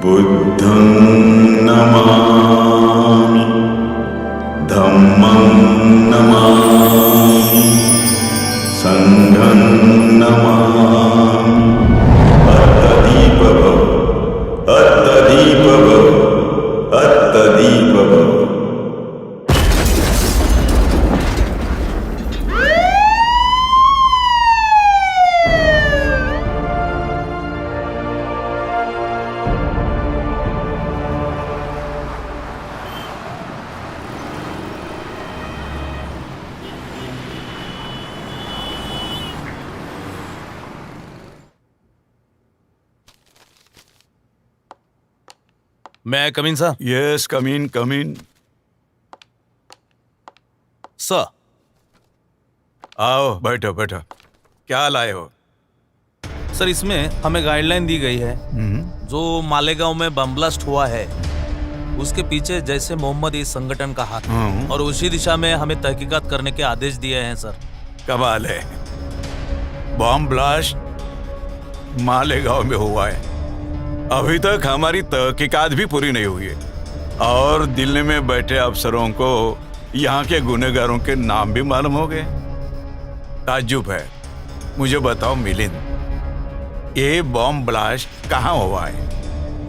बुद्धं नमामि धम्मं नमामि संघं नमामि अत्तदीप भव अत्तदीप भव अत्तदीप भव। May I come in, sir? Yes, come in, come in. Sir, आओ बैठो बैठो। क्या लाए हो? सर इसमें हमें गाइडलाइन दी गई है जो मालेगांव में बम ब्लास्ट हुआ है उसके पीछे जैसे मोहम्मद इस संगठन का हाथ है और उसी दिशा में हमें तहकीकात करने के आदेश दिए हैं सर। कमाल है, बॉम्ब ब्लास्ट मालेगांव में हुआ है। अभी तक हमारी तहकीकात भी पूरी नहीं हुई है और दिल्ली में बैठे अफसरों को यहाँ के गुनहगारों के नाम भी मालूम हो गए। ताज्जुब है। मुझे बताओ मिलिंद, ये बॉम्ब ब्लास्ट कहाँ हुआ है?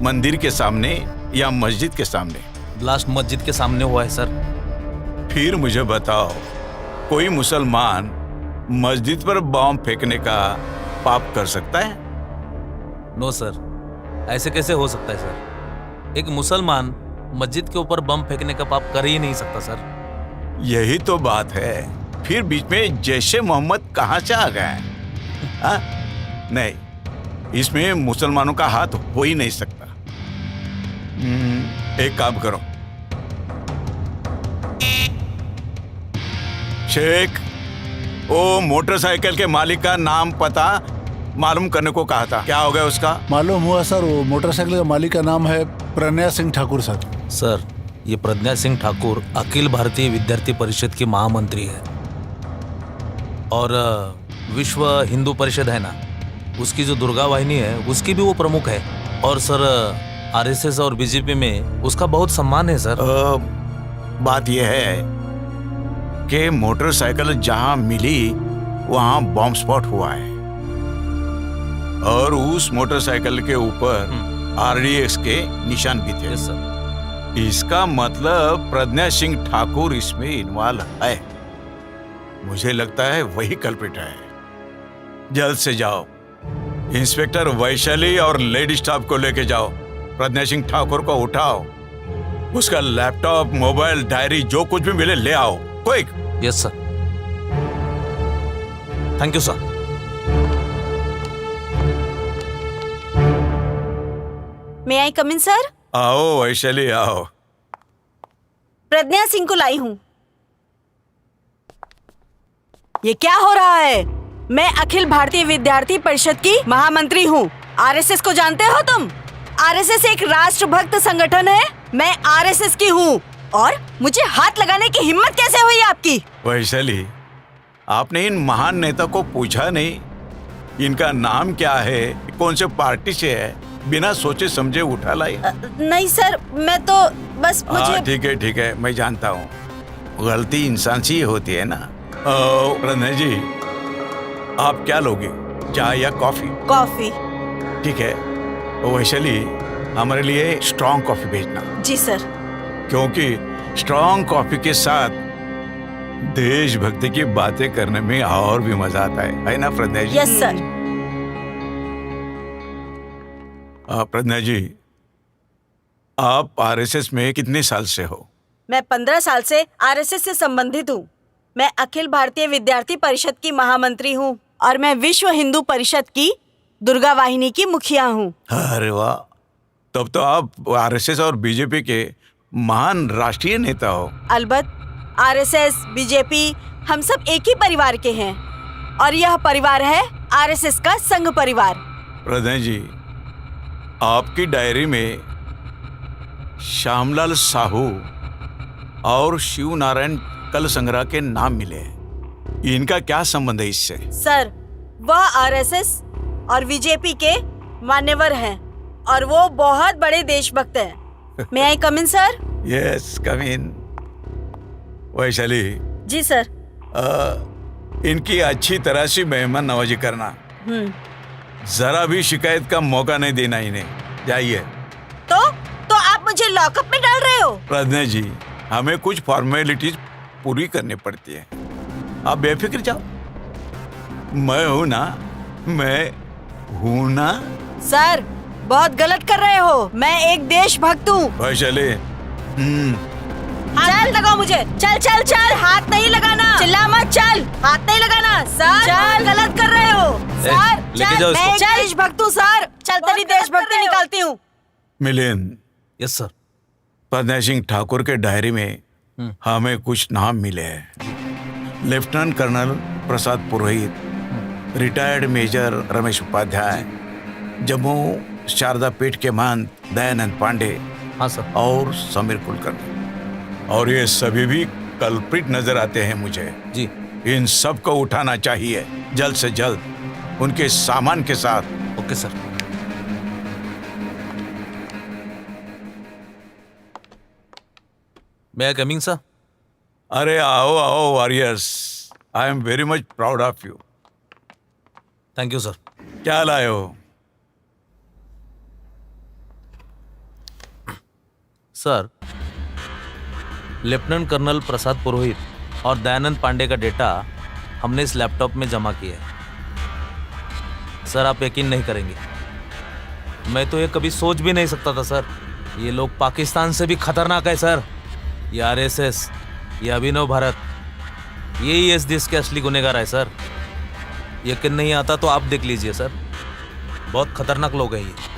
मंदिर के सामने या मस्जिद के सामने? ब्लास्ट मस्जिद के सामने हुआ है सर। फिर मुझे बताओ, कोई मुसलमान मस्जिद पर बॉम्ब फेंकने का पाप कर सकता है? नो सर, ऐसे कैसे हो सकता है सर? एक मुसलमान मस्जिद के ऊपर बम फेंकने का पाप कर ही नहीं सकता सर। यही तो बात है। फिर बीच में जैशे मोहम्मद कहाँ से आ गया है? नहीं, इसमें मुसलमानों का हाथ हो ही नहीं सकता। एक काम करो, शेख, वो मोटरसाइकिल के मालिक का नाम पता मालूम करने को कहा था, क्या हो गया उसका? मालूम हुआ सर, वो मोटरसाइकिल का मालिक का नाम है प्रज्ञा सिंह ठाकुर सर। सर ये प्रज्ञा सिंह ठाकुर अखिल भारतीय विद्यार्थी परिषद की महामंत्री है और विश्व हिंदू परिषद है ना, उसकी जो दुर्गा वाहिनी है उसकी भी वो प्रमुख है। और सर आरएसएस और बीजेपी में उसका बहुत सम्मान है सर। बात यह है कि मोटरसाइकिल जहां मिली वहां बॉम्ब स्पॉट हुआ है और उस मोटरसाइकिल के ऊपर आरडीएक्स के निशान भी थे। Yes sir. इसका मतलब प्रज्ञा सिंह ठाकुर इसमें इन्वॉल्व है। मुझे लगता है वही कल्प्रिट है। जल्द से जाओ, इंस्पेक्टर वैशाली और लेडी स्टाफ को लेके जाओ। प्रज्ञा सिंह ठाकुर को उठाओ, उसका लैपटॉप, मोबाइल, डायरी जो कुछ भी मिले ले आओ, quick. Yes sir. Thank you sir. May I come in sir? आओ वैशाली आओ। प्रज्ञा सिंह को लाई हूँ। ये क्या हो रहा है? मैं अखिल भारतीय विद्यार्थी परिषद की महामंत्री हूँ। आरएसएस को जानते हो तुम? आरएसएस एक राष्ट्रभक्त संगठन है। मैं आरएसएस की हूँ और मुझे हाथ लगाने की हिम्मत कैसे हुई आपकी? वैशाली, आपने इन महान नेता को पूछा नहीं इनका नाम क्या है, कौन से पार्टी से है? बिना सोचे समझे उठा लाई। नहीं सर, मैं तो बस मुझे। ठीक है, मैं जानता हूँ, गलती इंसान से ही होती है ना। प्रज्ञा जी, आप क्या लोगे, चाय या कॉफी? कॉफी। ठीक है, वैशाली हमारे लिए स्ट्रॉन्ग कॉफी भेजना। जी सर। क्योंकि स्ट्रॉन्ग कॉफी के साथ देशभक्ति की बातें करने में और भी मजा आता है ना प्रज्ञा जी? Yes sir. प्रज्ञा जी, आप आरएसएस में कितने साल से हो? मैं 15 साल से आरएसएस से संबंधित हूँ। मैं अखिल भारतीय विद्यार्थी परिषद की महामंत्री हूँ और मैं विश्व हिंदू परिषद की दुर्गा वाहिनी की मुखिया हूँ। अरे वाह, तब तो आप आरएसएस और बीजेपी के महान राष्ट्रीय नेता हो। अलबत्त, आरएसएस, बीजेपी हम सब एक ही परिवार के हैं और यह परिवार है आरएसएस का संघ परिवार। प्रज्ञा जी, आपकी डायरी में श्यामलाल साहू और शिव नारायण कल संग्रह के नाम मिले हैं। इनका क्या संबंध है इससे? सर, वह आरएसएस और बीजेपी के मान्यवर हैं और वो बहुत बड़े देशभक्त है। मैं आई कम इन सर? यस कम इन। वैशाली जी सर। इनकी अच्छी तरह से मेहमान नवाजी करना, जरा भी शिकायत का मौका नहीं देना इन्हें। जाइए। तो आप मुझे लॉकअप में डाल रहे हो? प्रज्ञा जी, हमें कुछ फॉर्मेलिटीज पूरी करनी पड़ती है, आप बेफिक्र जाओ। मैं हूं ना, मैं हूं ना। सर बहुत गलत कर रहे हो, मैं एक देशभक्त हूँ। वैशाली चल लगाओ मुझे, चल चल चल, हाथ नहीं लगाना, चिल्ला मत, चल हाथ नहीं लगाना सर, चल गलत कर रहे हो सर। लेके जाओ इसको। मैं एक देशभक्त हूँ सर, चल तेरी देशभक्ति निकालती हूँ। Milind, yes sir. प्रज्ञा सिंह ठाकुर के डायरी में हमें कुछ नाम मिले हैं। Lieutenant colonel Prasad Purohit, retired major Ramesh Upadhyay, Jammu Sharda Peeth के महंत दयानंद पांडे, हाँ सर। और समीर कुलकर्णी। और ये सभी भी कल्प्रिट नजर आते हैं मुझे। जी। इन सब को उठाना चाहिए जल्द से जल्द, उनके सामान के साथ। Okay sir. May I coming sir? अरे आओ आओ warriors, I am very much proud of you. Thank you sir. क्या लाए हो? सर, लेफ्टिनेंट कर्नल प्रसाद पुरोहित और दयानंद पांडे का डेटा हमने इस लैपटॉप में जमा किया है। सर आप यकीन नहीं करेंगे, मैं तो ये कभी सोच भी नहीं सकता था सर। ये लोग पाकिस्तान से भी खतरनाक है सर। ये आरएसएस, ये अभिनव भारत, यही इस देश के असली गुनहगार है सर। यकीन नहीं आता तो आप देख लीजिए सर, बहुत खतरनाक लोग हैं ये।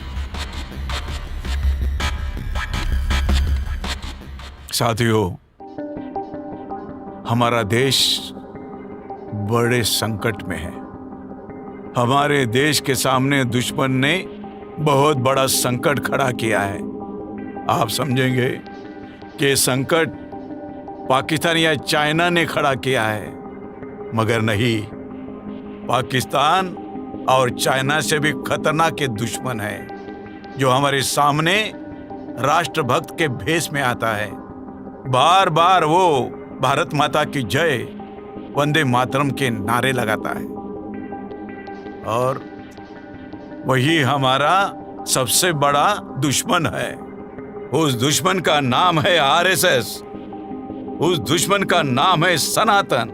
साथियों, हमारा देश बड़े संकट में है। हमारे देश के सामने दुश्मन ने बहुत बड़ा संकट खड़ा किया है। आप समझेंगे कि संकट पाकिस्तान या चाइना ने खड़ा किया है, मगर नहीं, पाकिस्तान और चाइना से भी खतरनाक के दुश्मन है जो हमारे सामने राष्ट्रभक्त के भेष में आता है। बार बार वो भारत माता की जय, वंदे मातरम के नारे लगाता है, और वही हमारा सबसे बड़ा दुश्मन है। उस दुश्मन का नाम है आरएसएस, उस दुश्मन का नाम है सनातन,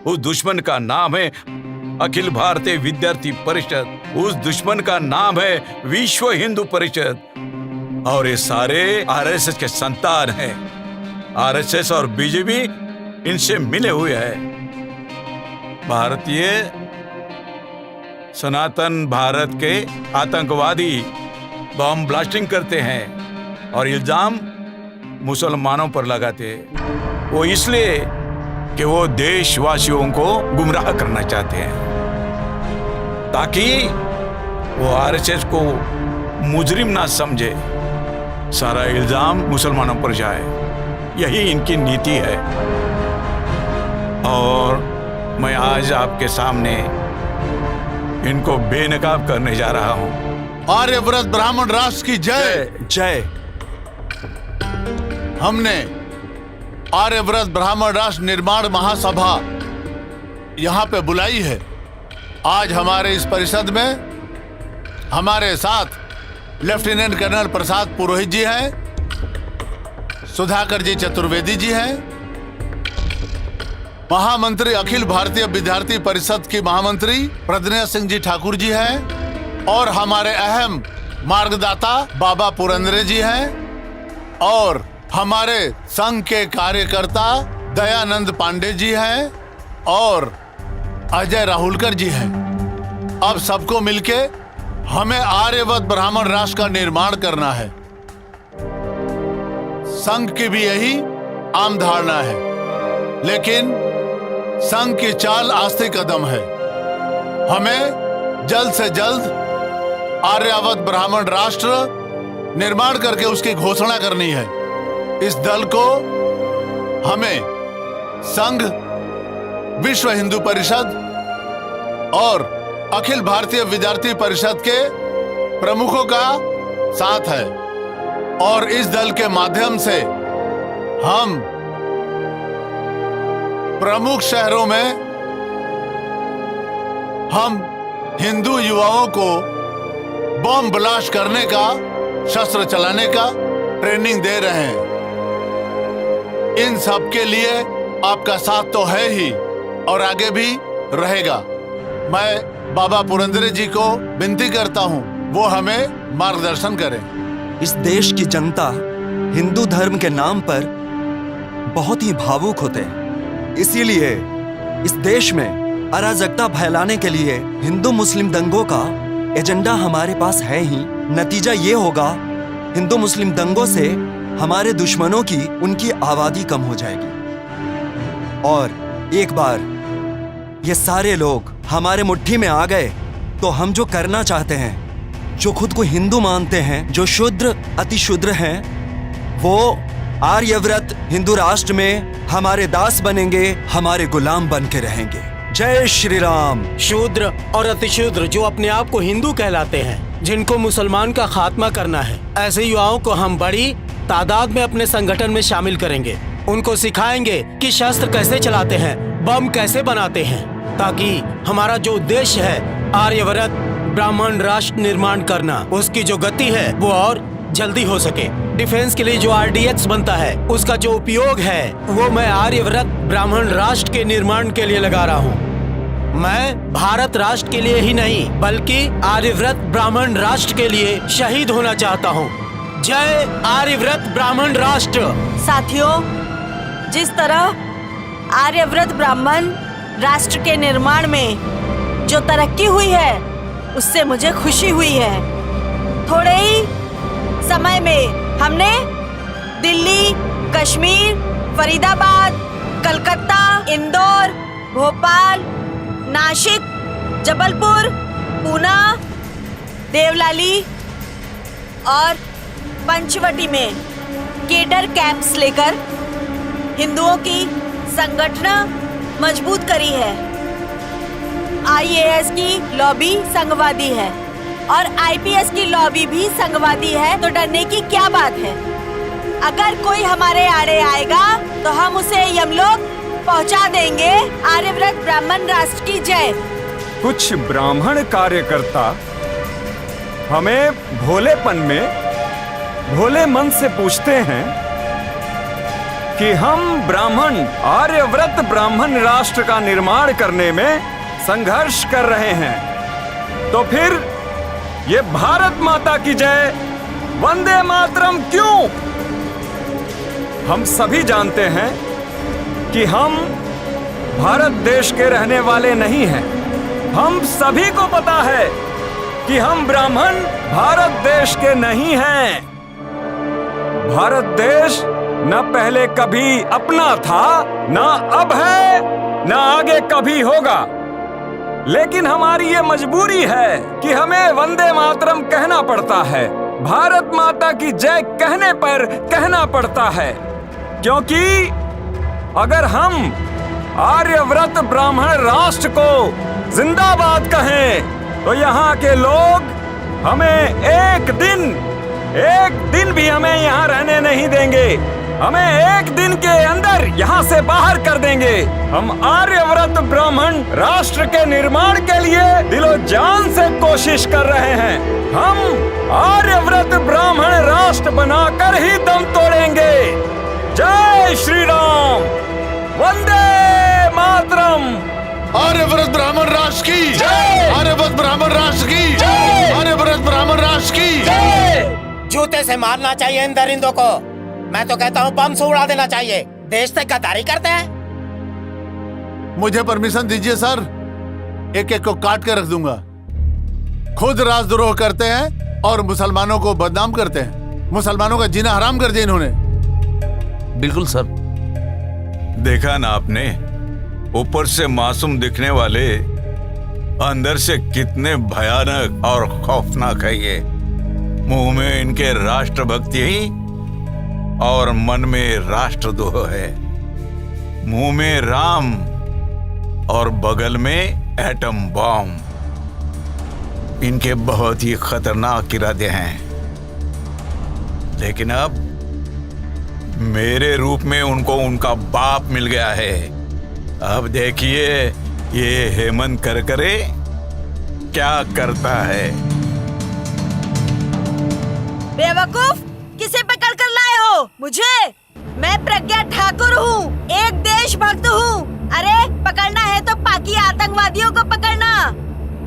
उस दुश्मन का नाम है अखिल भारतीय विद्यार्थी परिषद, उस दुश्मन का नाम है विश्व हिंदू परिषद। और ये सारे आरएसएस के संतान हैं। आरएसएस और बीजेपी इनसे मिले हुए हैं। भारतीय सनातन भारत के आतंकवादी बम ब्लास्टिंग करते हैं और इल्जाम मुसलमानों पर लगाते हैं। वो इसलिए कि वो देशवासियों को गुमराह करना चाहते हैं, ताकि वो आरएसएस को मुजरिम ना समझे, सारा इल्जाम मुसलमानों पर जाए। यही इनकी नीति है। और मैं आज आपके सामने इनको बेनकाब करने जा रहा हूं। आर्यव्रत ब्राह्मण राष्ट्र की जय जय। हमने आर्यव्रत ब्राह्मण राष्ट्र निर्माण महासभा यहाँ पे बुलाई है। आज हमारे इस परिषद में हमारे साथ लेफ्टिनेंट कर्नल प्रसाद पुरोहित जी हैं, सुधाकर जी चतुर्वेदी जी हैं, महामंत्री अखिल भारतीय विद्यार्थी परिषद की महामंत्री प्रज्ञा सिंह जी ठाकुर जी हैं, और हमारे अहम मार्गदाता बाबा पुरंदरे जी हैं, और हमारे संघ के कार्यकर्ता दयानंद पांडे जी हैं, और अजय राहुलकर जी हैं। अब सबको मिलके हमें आर्यवत ब्राह्मण राष्ट्र का निर्माण करना है। संघ की भी यही आम धारणा है, लेकिन संघ की चाल आस्तिक कदम है। हमें जल्द से जल्द आर्यावत ब्राह्मण राष्ट्र निर्माण करके उसकी घोषणा करनी है। इस दल को हमें संघ, विश्व हिंदू परिषद और अखिल भारतीय विद्यार्थी परिषद के प्रमुखों का साथ है और इस दल के माध्यम से हम प्रमुख शहरों में हम हिंदू युवाओं को बम ब्लास्ट करने का, शस्त्र चलाने का ट्रेनिंग दे रहे हैं। इन सब के लिए आपका साथ तो है ही और आगे भी रहेगा। मैं बाबा पुरंदरे जी को विनती करता हूं, वो हमें मार्गदर्शन करें। इस देश की जनता हिंदू धर्म के नाम पर बहुत ही भावुक होते हैं, इसीलिए इस देश में अराजकता फैलाने के लिए हिंदू मुस्लिम दंगों का एजेंडा हमारे पास है ही। नतीजा ये होगा, हिंदू मुस्लिम दंगों से हमारे दुश्मनों की उनकी आबादी कम हो जाएगी और एक बार ये सारे लोग हमारे मुट्ठी में आ गए तो हम जो करना चाहते हैं, जो खुद को हिंदू मानते हैं, जो शूद्र अति शूद्र हैं, वो आर्यव्रत हिंदू राष्ट्र में हमारे दास बनेंगे, हमारे गुलाम बन के रहेंगे। जय श्री राम। शूद्र और अतिशूद्र जो अपने आप को हिंदू कहलाते हैं, जिनको मुसलमान का खात्मा करना है, ऐसे युवाओं को हम बड़ी तादाद में अपने संगठन में शामिल करेंगे। उनको सिखाएंगे कि शस्त्र कैसे चलाते हैं, बम कैसे बनाते हैं, ताकि हमारा जो उद्देश्य है आर्यव्रत ब्राह्मण राष्ट्र निर्माण करना, उसकी जो गति है वो और जल्दी हो सके। डिफेंस के लिए जो RDX बनता है, उसका जो उपयोग है वो मैं आर्यव्रत ब्राह्मण राष्ट्र के निर्माण के लिए लगा रहा हूँ। मैं भारत राष्ट्र के लिए ही नहीं बल्कि आर्यव्रत ब्राह्मण राष्ट्र के लिए शहीद होना चाहता हूँ। जय आर्यव्रत ब्राह्मण राष्ट्र। साथियों, जिस तरह आर्यव्रत ब्राह्मण राष्ट्र के निर्माण में जो तरक्की हुई है, उससे मुझे खुशी हुई है। थोड़े ही समय में हमने दिल्ली, कश्मीर, फरीदाबाद, कलकत्ता, इंदौर, भोपाल, नासिक, जबलपुर, पूना, देवलाली और पंचवटी में केडर कैंप्स लेकर हिंदुओं की संगठन मजबूत करी है। IAS की लॉबी संघवादी है और IPS की लॉबी भी संघवादी है, तो डरने की क्या बात है। अगर कोई हमारे आड़े आएगा तो हम उसे यमलोक पहुंचा देंगे। आर्यव्रत ब्राह्मण राष्ट्र की जय। कुछ ब्राह्मण कार्यकर्ता हमें भोलेपन में भोले मन से पूछते हैं कि हम ब्राह्मण आर्यव्रत ब्राह्मण राष्ट्र का निर्माण करने में संघर्ष कर रहे हैं, तो फिर ये भारत माता की जय, वंदे मातरम क्यों? हम सभी जानते हैं कि हम भारत देश के रहने वाले नहीं हैं। हम सभी को पता है कि हम ब्राह्मण भारत देश के नहीं हैं। भारत देश न पहले कभी अपना था, न अब है, न आगे कभी होगा। लेकिन हमारी ये मजबूरी है कि हमें वंदे मातरम कहना पड़ता है, भारत माता की जय कहने पर कहना पड़ता है, क्योंकि अगर हम आर्यव्रत ब्राह्मण राष्ट्र को जिंदाबाद कहें तो यहाँ के लोग हमें एक दिन भी हमें यहाँ रहने नहीं देंगे। हमें एक दिन के अंदर यहाँ से बाहर कर देंगे। हम आर्यव्रत ब्राह्मण राष्ट्र के निर्माण के लिए दिलो जान से कोशिश कर रहे हैं। हम आर्यव्रत ब्राह्मण राष्ट्र बनाकर ही दम तोड़ेंगे। जय श्री राम, वंदे मातरम। आर्यव्रत ब्राह्मण राष्ट्र की जय, आर्यव्रत ब्राह्मण राष्ट्र की जय, आर्यव्रत ब्राह्मण राष्ट्र की जय। जूते से मारना चाहिए इन दरिंदों को। मैं तो कहता हूँ बम से उड़ा देना चाहिए। देश से गद्दारी करते हैं। मुझे परमिशन दीजिए सर, एक एक को काट के रख दूंगा। खुद राजद्रोह करते हैं और मुसलमानों को बदनाम करते हैं। मुसलमानों का जीना हराम कर दिया इन्होंने। बिल्कुल सर। देखा ना आपने, ऊपर से मासूम दिखने वाले अंदर से कितने भयानक और खौफनाक है ये। मुंह में इनके राष्ट्रभक्ति ही और मन में राष्ट्रद्रोह है। मुंह में राम और बगल में एटम बॉम्ब। इनके बहुत ही खतरनाक इरादे हैं। लेकिन अब मेरे रूप में उनको उनका बाप मिल गया है। अब देखिए ये हेमंत करकरे क्या करता है। बेवकूफ, किसे पकड़ कर लाए हो मुझे? मैं प्रज्ञा ठाकुर हूँ, एक देशभक्त हूँ। अरे पकड़ना है तो पाकी आतंकवादियों को पकड़ना।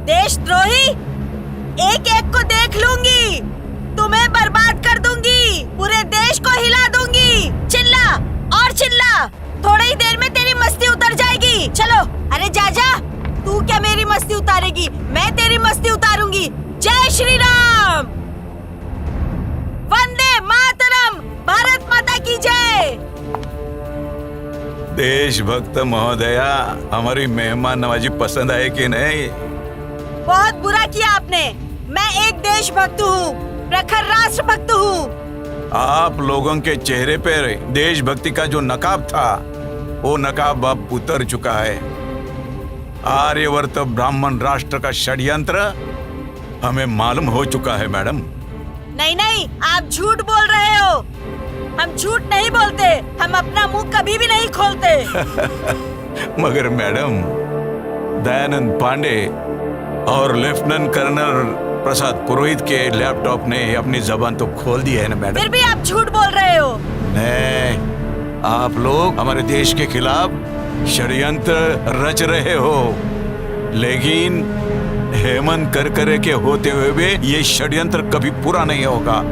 देशद्रोही, एक एक को देख लूंगी, तुम्हें बर्बाद कर दूंगी, पूरे देश को हिला दूंगी। चिल्ला और चिल्ला, थोड़ी ही देर में तेरी मस्ती उतर जाएगी। चलो, अरे जा जा, तू क्या मेरी मस्ती उतारेगी, मैं तेरी मस्ती उतारूंगी। जय श्री राम, वंदे मातरम, भारत माता की जय। देशभक्त महोदया, हमारी मेहमान नवाजी पसंद आए कि नहीं? बहुत बुरा किया आपने। मैं एक देशभक्त हूँ, प्रखर राष्ट्रभक्त हूँ। आप लोगों के चेहरे पर देशभक्ति का जो नकाब था, वो नकाब अब उतर चुका है। आर्यवर्त ब्राह्मण राष्ट्र का षड्यंत्र हमें मालूम हो चुका है मैडम। नहीं नहीं, आप झूठ बोल रहे हो। हम झूठ नहीं बोलते, हम अपना मुंह कभी भी नहीं खोलते। मगर मैडम, दयानंद पांडे और लेफ्टिनेंट कर्नल प्रसाद पुरोहित के लैपटॉप ने अपनी जबान तो खोल दी है ना मैडम। फिर भी आप झूठ बोल रहे हो। नहीं, आप लोग हमारे देश के खिलाफ षड्यंत्र रच रहे हो, लेकिन हेमंत करकरे के होते हुए भी ये षड्यंत्र कभी पूरा नहीं होगा।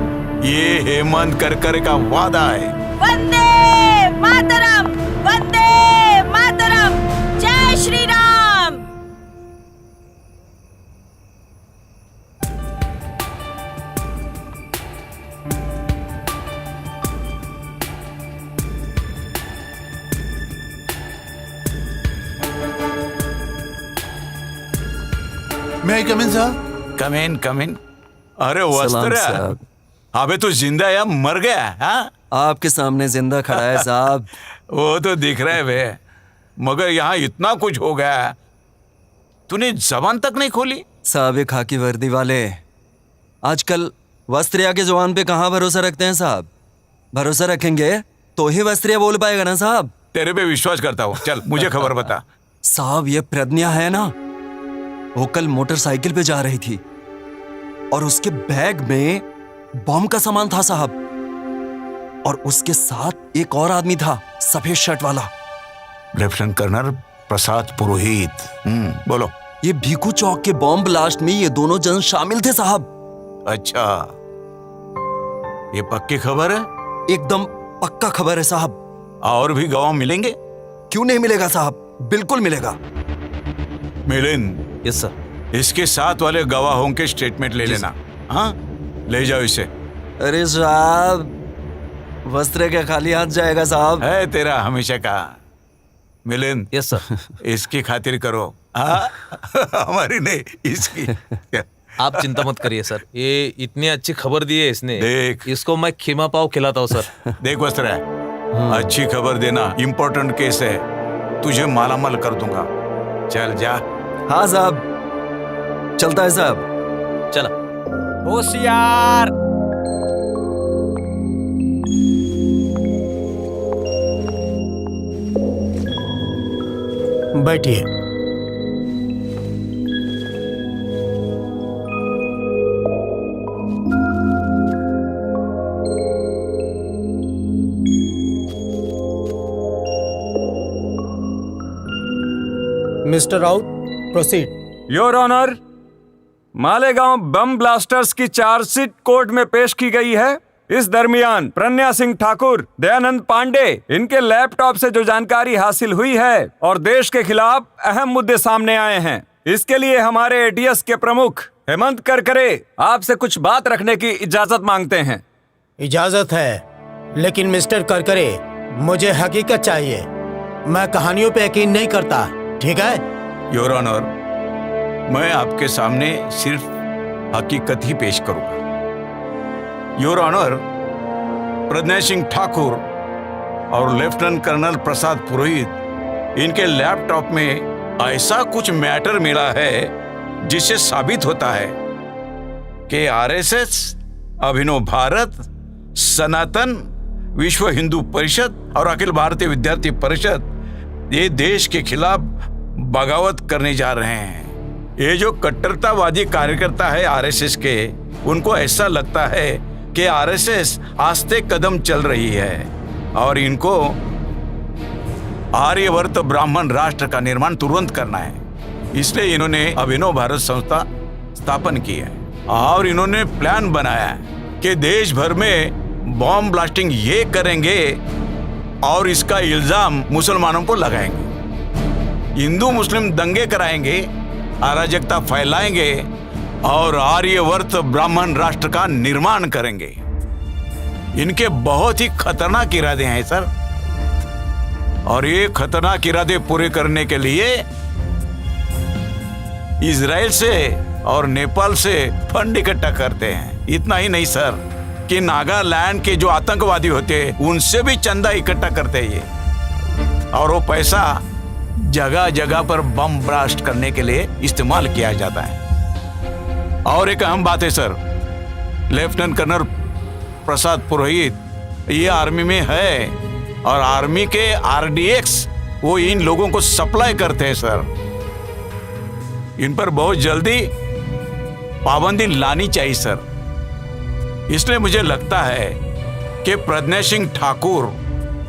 ये हेमंत करकरे का वादा है। वंदे मातरम, वंदे मातरम, जय श्री राम। मैं कम इन साहब? कम इन। अरे सलाम वस्त्र, साहब। अबे तू जिंदा या मर गया? हाँ, आपके सामने जिंदा खड़ा है साहब। वो तो दिख रहा है बे, मगर यहाँ इतना कुछ हो गया, तूने जबान तक नहीं खोली। साहब ये खाकी वर्दी वाले आजकल वस्त्रिया के जवान पे कहाँ भरोसा रखते हैं साहब? भरोसा रखेंगे तो ही वस्त्रिया बोल पाएगा ना साहब। तेरे पे विश्वास करता हूँ, चल मुझे खबर बता। साहब ये प्रज्ञा है ना, वो कल मोटरसाइकिल पे जा रही थी और उसके बैग में बम का सामान था साहब, और उसके साथ एक और आदमी था, सफेद शर्ट वाला। लेफ्टिनेंट कर्नल प्रसाद पुरोहित। बोलो। ये भीखू चौक के बॉम्ब ब्लास्ट में ये दोनों जन शामिल थे साहब। अच्छा, ये पक्की खबर है? एकदम पक्का खबर है साहब। और भी गवाह मिलेंगे? क्यों नहीं मिलेगा साहब, बिल्कुल मिलेगा। Milind, yes sir. इसके साथ वाले गवाहों के स्टेटमेंट ले लेना। हाँ, ले जाओ इसे। अरे साहब, वस्त्र क्या खाली हाथ जाएगा साहब? है तेरा हमेशा का। Milind, yes sir. इसकी खातिर करो। हाँ? हमारी नहीं, इसकी। आप चिंता मत करिए सर, ये इतनी अच्छी खबर दी है इसने। देख। इसको मैं खीमा पाव खिलाता हूँ सर। देख वस्त्र, अच्छी खबर देना, इंपॉर्टेंट केस है, तुझे मालामाल कर दूंगा। चल जा। हाँ साहब, चलता है साहब। चला। होशियार। बैठिए। Mister Raut, proceed. Your honour, Malegaon bomb blasters की चार्जशीट कोर्ट में पेश की गई है। इस दरमियान प्रज्ञा सिंह ठाकुर, दयानंद पांडे, इनके लैपटॉप से जो जानकारी हासिल हुई है और देश के खिलाफ अहम मुद्दे सामने आए हैं, इसके लिए हमारे एटीएस के प्रमुख हेमंत करकरे आपसे कुछ बात रखने की इजाजत मांगते हैं। इजाजत है, लेकिन मिस्टर करकरे, मुझे हकीकत चाहिए। मैं कहानियों पे यकीन नहीं करता, ठीक है? योर ऑनर, मैं आपके सामने सिर्फ हकीकत ही पेश करूंगा। योर ऑनर, प्रज्ञा सिंह ठाकुर और लेफ्टिनेंट कर्नल प्रसाद पुरोहित, इनके लैपटॉप में ऐसा कुछ मैटर मिला है जिससे साबित होता है कि आरएसएस, अभिनव भारत सनातन, विश्व हिंदू परिषद और अखिल भारतीय विद्यार्थी परिषद ये देश के खिलाफ बगावत करने जा रहे हैं। ये जो कट्टरतावादी कार्यकर्ता है आरएसएस के, उनको ऐसा लगता है कि आरएसएस आस्ते कदम चल रही है और इनको आर्यवर्त ब्राह्मण राष्ट्र का निर्माण तुरंत करना है। इसलिए इन्होंने अभिनव भारत संस्था स्थापन की है और इन्होंने प्लान बनाया है कि देश भर में बॉम्ब ब्लास्टिंग ये करेंगे और इसका इल्जाम मुसलमानों को लगाएंगे। हिंदू मुस्लिम दंगे कराएंगे, अराजकता फैलाएंगे और आर्यवर्त ब्राह्मण राष्ट्र का निर्माण करेंगे। इनके बहुत ही खतरनाक इरादे हैं सर, और ये खतरनाक इरादे पूरे करने के लिए इजराइल से और नेपाल से फंड इकट्ठा करते हैं। इतना ही नहीं सर कि नागालैंड के जो आतंकवादी होते हैं उनसे भी चंदा इकट्ठा करते हैं ये, और वो पैसा जगह जगह पर बम ब्लास्ट करने के लिए इस्तेमाल किया जाता है। और एक अहम बात है सर, लेफ्टिनेंट कर्नल प्रसाद पुरोहित ये आर्मी में है और आर्मी के आरडीएक्स वो इन लोगों को सप्लाई करते हैं सर। इन पर बहुत जल्दी पाबंदी लानी चाहिए सर। इसलिए मुझे लगता है कि प्रज्ञा सिंह ठाकुर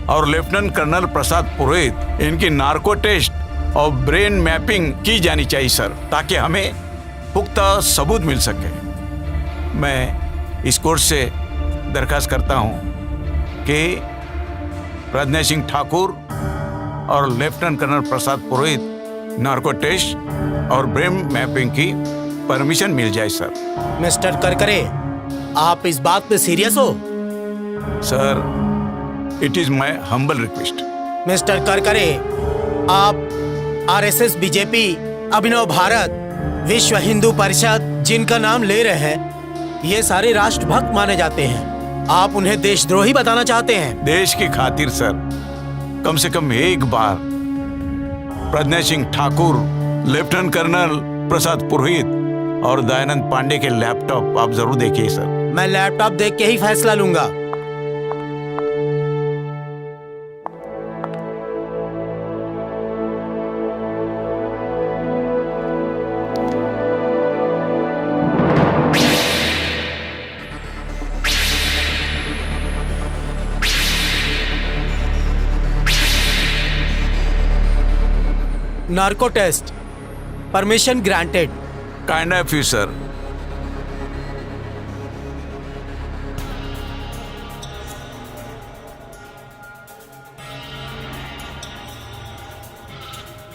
और लेफ्टिनेंट कर्नल प्रसाद पुरोहित इनकी नार्को टेस्ट और ब्रेन मैपिंग की जानी चाहिए सर, ताकि हमें पुख्ता सबूत मिल सके। मैं इस कोर्ट से दरखास्त करता हूं कि प्रज्ञा सिंह ठाकुर और लेफ्टिनेंट कर्नल प्रसाद पुरोहित नार्को टेस्ट और ब्रेन मैपिंग की परमिशन मिल जाए सर। मिस्टर करकरे, आप इस बात पे सीरियस हो? Sir, it is my humble request. Mister Karkare, आप आरएसएस, बीजेपी, अभिनव भारत, विश्व हिंदू परिषद जिनका नाम ले रहे हैं, ये सारे राष्ट्रभक्त माने जाते हैं। आप उन्हें देशद्रोही बताना चाहते हैं? देश की खातिर सर, कम से कम एक बार प्रज्ञा सिंह ठाकुर, लेफ्टिनेंट कर्नल प्रसाद पुरोहित और दयानंद पांडे के लैपटॉप आप जरूर देखिए सर। मैं लैपटॉप देख के ही फैसला लूंगा। Narco test permission granted. Kind of you sir.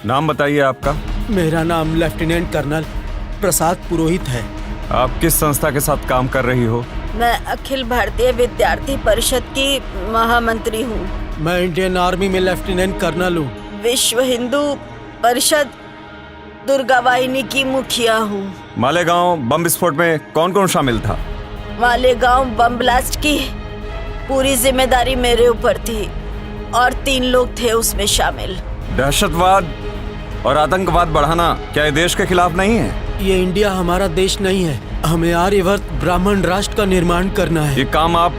नाम बताइए आपका। मेरा नाम लेफ्टिनेंट कर्नल प्रसाद पुरोहित है। आप किस संस्था के साथ काम कर रही हो? मैं अखिल भारतीय विद्यार्थी परिषद की महामंत्री हूँ। मैं इंडियन आर्मी में लेफ्टिनेंट कर्नल हूँ। विश्व हिंदू परिषद दुर्गा वाहिनी की मुखिया हूँ। मालेगांव बम विस्फोट में कौन कौन शामिल था? मालेगांव बम ब्लास्ट की पूरी जिम्मेदारी मेरे ऊपर थी और 3 लोग थे उसमें शामिल। दहशतवाद और आतंकवाद बढ़ाना क्या ये देश के खिलाफ नहीं है? ये इंडिया हमारा देश नहीं है। हमें आर्यवर्त ब्राह्मण राष्ट्र का निर्माण करना है। ये काम आप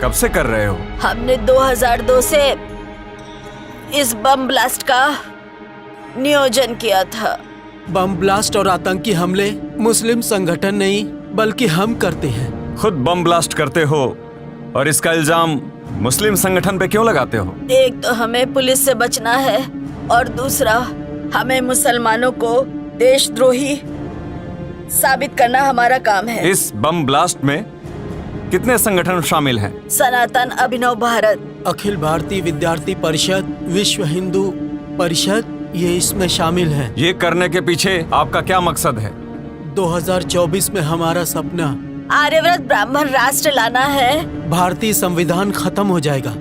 कब से कर रहे हो? हमने 2002 से इस बम ब्लास्ट का नियोजन किया था। बम ब्लास्ट और आतंकी हमले मुस्लिम संगठन नहीं बल्कि हम करते हैं। खुद बम ब्लास्ट करते हो और इसका इल्जाम मुस्लिम संगठन पे क्यों लगाते हो? एक तो हमें पुलिस से बचना है और दूसरा हमें मुसलमानों को देशद्रोही साबित करना हमारा काम है। इस बम ब्लास्ट में कितने संगठन शामिल हैं? सनातन, अभिनव भारत, अखिल भारतीय विद्यार्थी परिषद, विश्व हिंदू परिषद ये इसमें शामिल है। ये करने के पीछे आपका क्या मकसद है? 2024 में हमारा सपना आर्यव्रत ब्राह्मण राष्ट्र लाना है। भारतीय संविधान खत्म हो जाएगा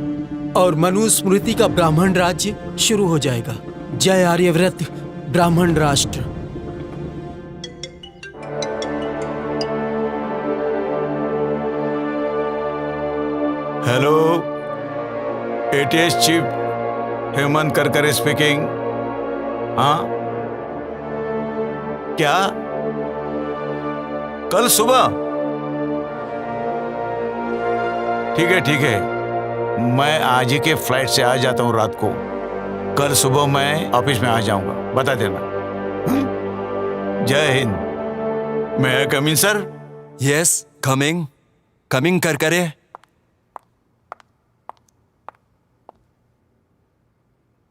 और मनुस्मृति का ब्राह्मण राज्य शुरू हो जाएगा। जय आर्यव्रत ब्राह्मण राष्ट्र। Hello, ATS chief Hemant Karkare speaking. हाँ, क्या कल सुबह? ठीक है, मैं आज ही के फ्लाइट से आ जाता हूँ रात को। कल सुबह मैं ऑफिस में आ जाऊंगा, बता देना। जय हिंद। मैं कम इन सर? यस, कमिंग कर करे।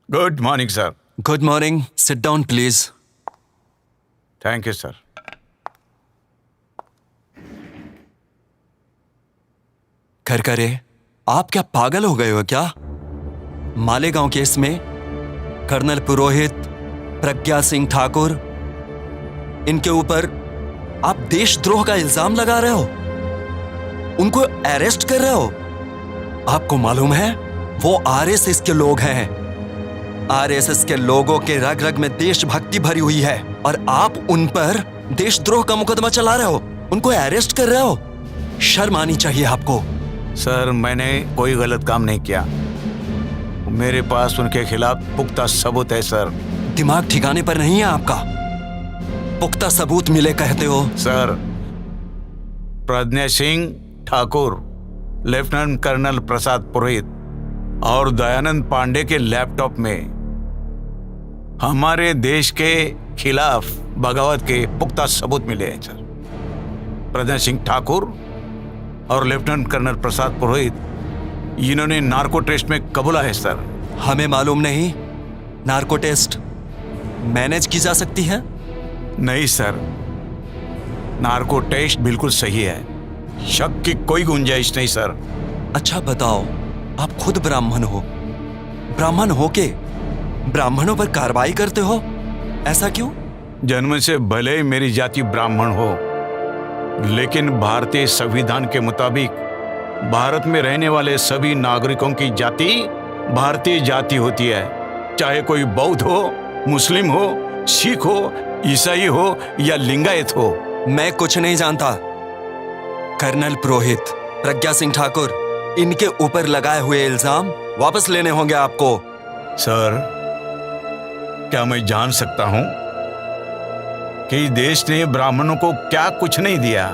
Good morning sir. Good morning, sit down please. Thank you sir. कर करे, आप क्या पागल हो गए हो क्या? मालेगांव केस में कर्नल पुरोहित, प्रज्ञा सिंह ठाकुर, इनके ऊपर आप देशद्रोह का इल्जाम लगा रहे हो, उनको अरेस्ट कर रहे हो। आपको मालूम है वो आरएसएस के लोग हैं। आरएसएस के लोगों के रग रग में देशभक्ति भरी हुई है और आप उन पर देशद्रोह का मुकदमा चला रहे हो, उनको अरेस्ट कर रहे हो। शर्म आनी चाहिए आपको। सर, मैंने कोई गलत काम नहीं किया। मेरे पास उनके खिलाफ पुख्ता सबूत है सर। दिमाग ठिकाने पर नहीं है आपका? पुख्ता सबूत मिले कहते हो? Sir, Pragya Singh Thakur, lieutenant colonel Prasad पुरोहित और दयानंद पांडे के लैपटॉप में हमारे देश के खिलाफ बगावत के पुख्ता सबूत मिले हैं सर। प्रज्ञा सिंह ठाकुर और लेफ्टिनेंट कर्नल प्रसाद पुरोहित, इन्होंने नार्को टेस्ट में कबूला है सर। हमें मालूम नहीं नार्को टेस्ट मैनेज की जा सकती है? नहीं सर, नार्को टेस्ट बिल्कुल सही है, शक की कोई गुंजाइश नहीं सर। अच्छा बताओ, आप खुद ब्राह्मण हो, ब्राह्मण हो के ब्राह्मणों पर कार्रवाई करते हो, ऐसा क्यों? जन्म से भले ही मेरी जाति ब्राह्मण हो, लेकिन भारतीय संविधान के मुताबिक भारत में रहने वाले सभी नागरिकों की जाति भारतीय जाति होती है, चाहे कोई बौद्ध हो, मुस्लिम हो, सिख हो, ईसाई हो या लिंगायत हो। मैं कुछ नहीं जानता। कर्नल पुरोहित, प्रज्ञा सिंह ठाकुर, इनके ऊपर लगाए हुए इल्जाम वापस लेने होंगे आपको। सर, क्या मैं जान सकता हूं कि देश ने ब्राह्मणों को क्या कुछ नहीं दिया?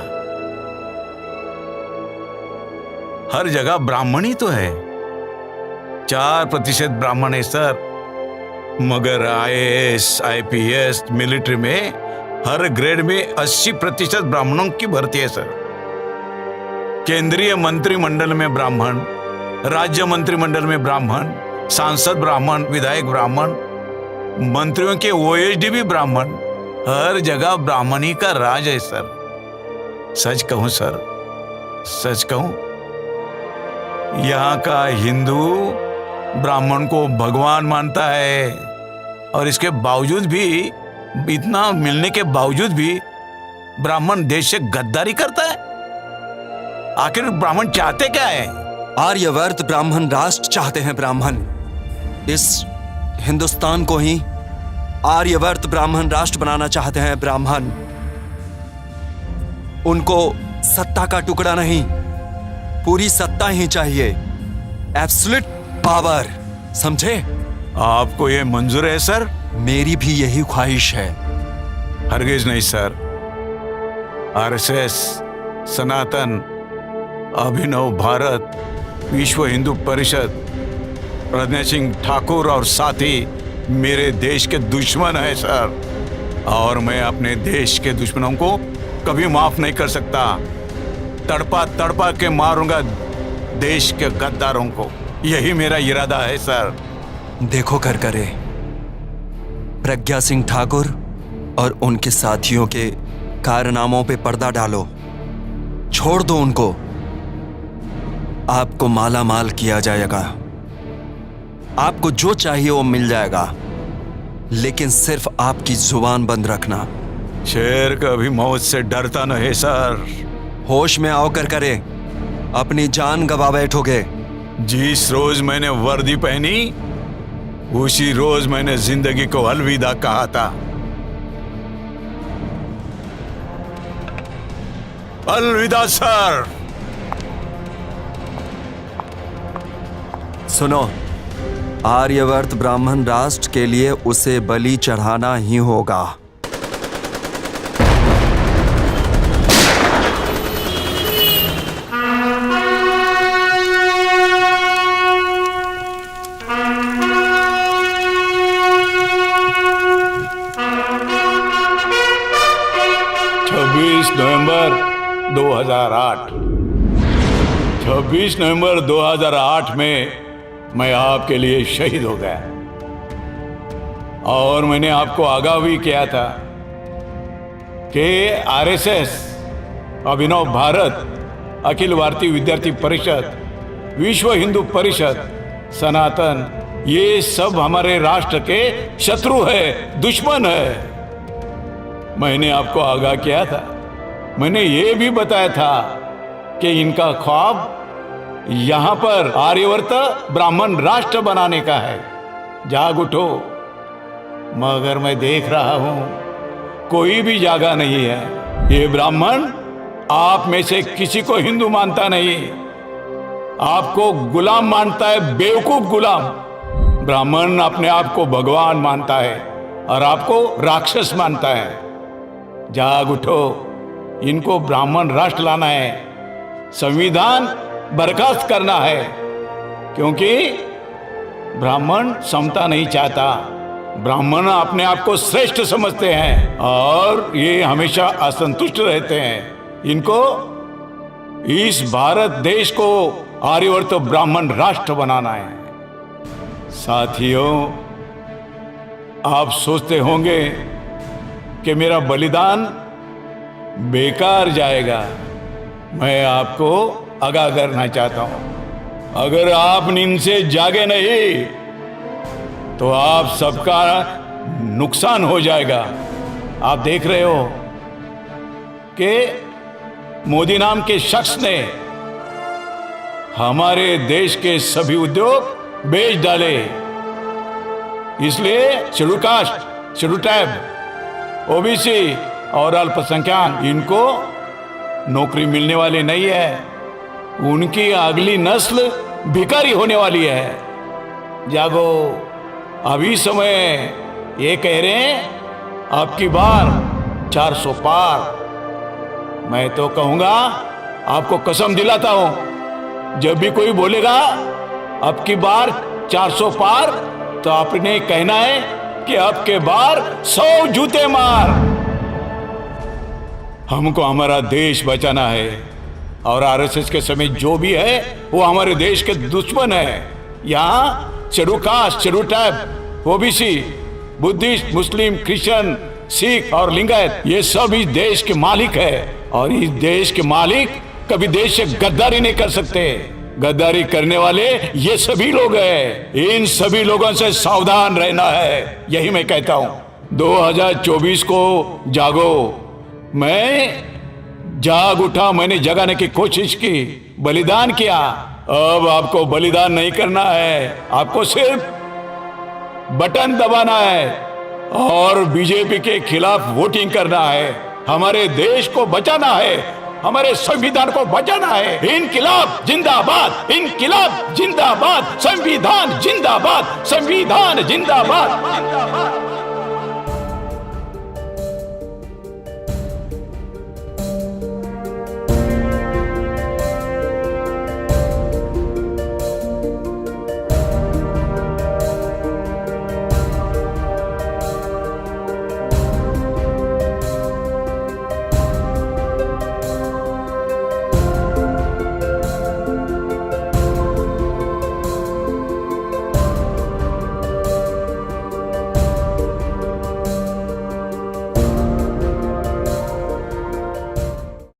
हर जगह ब्राह्मण ही तो है। 4% ब्राह्मण है सर, मगर आईएएस, आईपीएस, मिलिट्री में हर ग्रेड में 80% ब्राह्मणों की भर्ती है सर। केंद्रीय मंत्रिमंडल में ब्राह्मण, राज्य मंत्रिमंडल में ब्राह्मण, सांसद ब्राह्मण, विधायक ब्राह्मण, मंत्रियों के ओएसडी भी ब्राह्मण, हर जगह ब्राह्मणी का राज है सर। सच कहूं सर, सच कहूं, यहाँ का हिंदू ब्राह्मण को भगवान मानता है और इसके बावजूद भी, इतना मिलने के बावजूद भी ब्राह्मण देश से गद्दारी करता है। आखिर ब्राह्मण चाहते क्या है? आर्यवर्त ब्राह्मण राष्ट्र चाहते हैं। ब्राह्मण इस हिंदुस्तान को ही आर्यवर्त ब्राह्मण राष्ट्र बनाना चाहते हैं। ब्राह्मण, उनको सत्ता का टुकड़ा नहीं, पूरी सत्ता ही चाहिए, एब्सोल्यूट पावर, समझे? आपको ये मंजूर है सर? मेरी भी यही ख्वाहिश है। हरगिज नहीं सर। आरएसएस, सनातन, अभिनव भारत, विश्व हिंदू परिषद, प्रज्ञा सिंह ठाकुर और साथी मेरे देश के दुश्मन है सर, और मैं अपने देश के दुश्मनों को कभी माफ नहीं कर सकता। तड़पा तड़पा के मारूंगा देश के गद्दारों को, यही मेरा इरादा है सर। देखो कर करे, प्रज्ञा सिंह ठाकुर और उनके साथियों के कारनामों पे पर्दा डालो, छोड़ दो उनको। आपको माला माल किया जाएगा, आपको जो चाहिए वो मिल जाएगा, लेकिन सिर्फ आपकी जुबान बंद रखना। शेर कभी मौत से डरता नहीं सर। होश में आओ कर करे, अपनी जान गवा बैठोगे। जिस रोज मैंने वर्दी पहनी उसी रोज मैंने जिंदगी को अलविदा कहा था। अलविदा सर। सुनो, आर्यवर्त ब्राह्मण राष्ट्र के लिए उसे बलि चढ़ाना ही होगा। 2008। 26 नवंबर 2008 में मैं आपके लिए शहीद हो गया और मैंने आपको आगाह भी किया था कि आरएसएस, अभिनव भारत, अखिल भारतीय विद्यार्थी परिषद, विश्व हिंदू परिषद, सनातन, ये सब हमारे राष्ट्र के शत्रु है, दुश्मन है। मैंने आपको आगाह किया था। मैंने ये भी बताया था कि इनका ख्वाब यहां पर आर्यवर्त ब्राह्मण राष्ट्र बनाने का है। जाग उठो। मगर मैं देख रहा हूं कोई भी जागा नहीं है। ये ब्राह्मण आप में से किसी को हिंदू मानता नहीं, आपको गुलाम मानता है, बेवकूफ गुलाम। ब्राह्मण अपने आप को भगवान मानता है और आपको राक्षस मानता है। जाग उठो। इनको ब्राह्मण राष्ट्र लाना है, संविधान बर्खास्त करना है, क्योंकि ब्राह्मण समता नहीं चाहता। ब्राह्मण अपने आप को श्रेष्ठ समझते हैं और ये हमेशा असंतुष्ट रहते हैं। इनको इस भारत देश को आर्यवर्त ब्राह्मण राष्ट्र बनाना है। साथियों, आप सोचते होंगे कि मेरा बलिदान बेकार जाएगा। मैं आपको आगाह करना चाहता हूं, अगर आप नींद से जागे नहीं तो आप सबका नुकसान हो जाएगा। आप देख रहे हो कि मोदी नाम के शख्स ने हमारे देश के सभी उद्योग बेच डाले। इसलिए schedule caste, schedule tribe, OBC और अल्पसंख्यक, इनको नौकरी मिलने वाली नहीं है। उनकी अगली नस्ल भिखारी होने वाली है। जागो, अभी समय ये कह रहे हैं अब की बार 400 पार। मैं तो कहूंगा, आपको कसम दिलाता हूं, जब भी कोई बोलेगा अब की बार 400 पार, तो आपने कहना है कि अब के बार 100 जूते मार। हमको हमारा देश बचाना है और आरएसएस के समय जो भी है वो हमारे देश के दुश्मन है। यहाँ schedule caste, schedule tribe, OBC, Buddhist, Muslim, Christian, Sikh और लिंगायत, ये सब इस देश के मालिक है और इस देश के मालिक कभी देश से गद्दारी नहीं कर सकते। गद्दारी करने वाले ये सभी लोग हैं। इन सभी लोगों से सावधान रहना है, यही मैं कहता हूं। 2024 को जागो। मैं जाग उठा, मैंने जगाने की कोशिश की, बलिदान किया। अब आपको बलिदान नहीं करना है, आपको सिर्फ बटन दबाना है और बीजेपी के खिलाफ वोटिंग करना है। हमारे देश को बचाना है, हमारे संविधान को बचाना है। इनकिलाब जिंदाबाद, इनकिलाब जिंदाबाद, संविधान जिंदाबाद, संविधान जिंदाबाद।